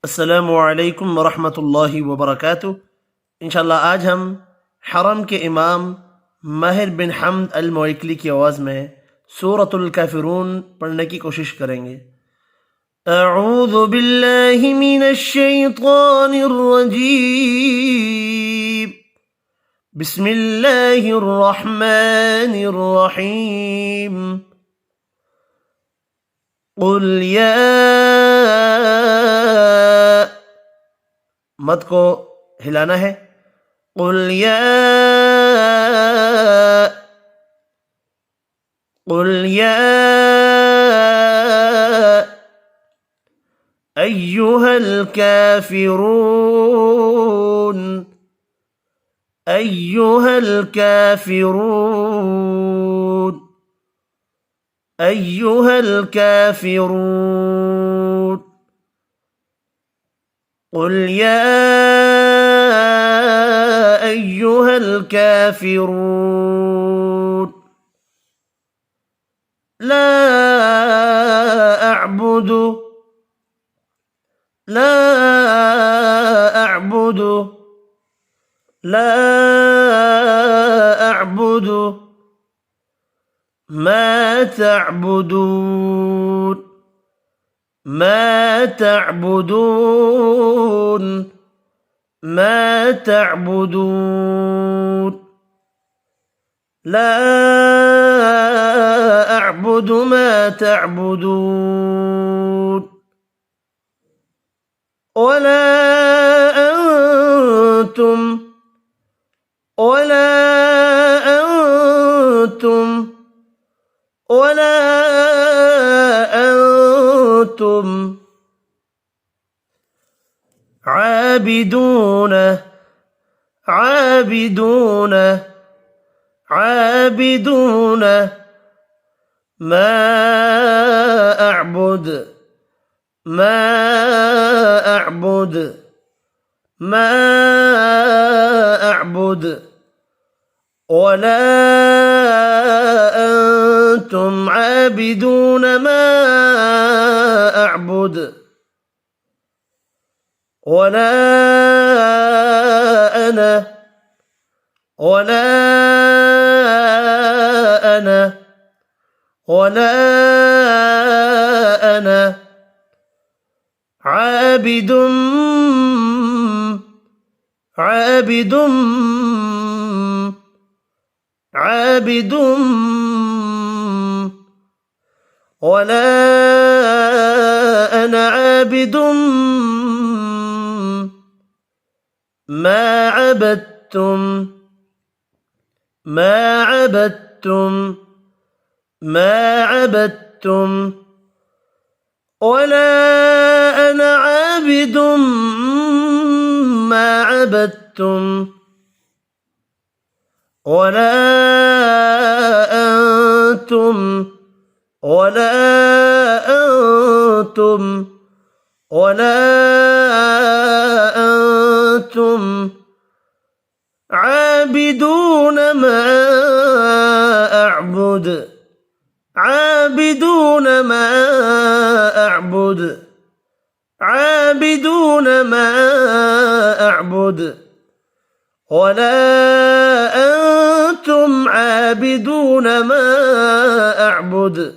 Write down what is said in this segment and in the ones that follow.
अस्सलामुअलैकुम वरहमतुल्लाहि वबरकातुह। इंशाअल्लाह आज हम हरम के इमाम माहिर बिन हम्द अल मुइकली की आवाज़ में सूरतुल काफिरून पढ़ने की कोशिश करेंगे। अऊज़ु बिल्लाहि मिनश शैतानिर रजीम। बिस्मिल्लाहिर रहमानिर रहीम। कुल या मद को हिलाना है। कुल या अय्युहल काफिरून अय्युहल काफिरून अय्युहल काफिरून। कुल या अय्युहल काफिरून ला अअबुदु ला अअबुदु ما تعبدون لا أعبد ما تعبدون ولا أنتم عابدون ما أعبد ولا أنتم عابدون ما أعبد ولا أنا عابد ولا أنا عابد ما عبدتم ولا أنا عابد ما عبدتم ولا أنتم عابدون ما أعبد ولا أنتم عابدون ما أعبد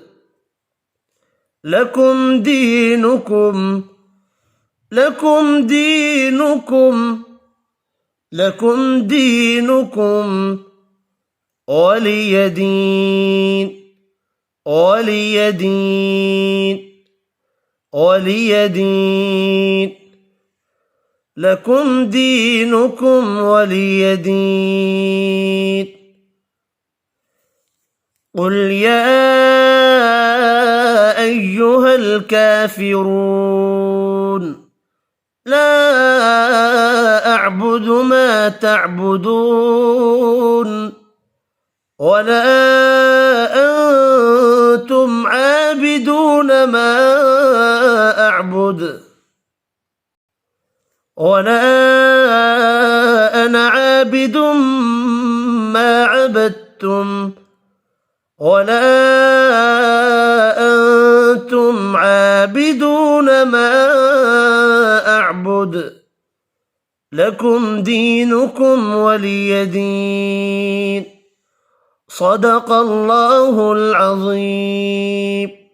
لكم دينكم ولي دين لكم دينكم ولي دين. قل يا أيها الكافرون لا أعبد ما تعبدون ولا أنتم عابدون ما أعبد ولا أنا عابد ما عبدتم ولا أنتم عابدون ما أعبد بعد لكم دينكم ولي دين. صدق الله العظيم.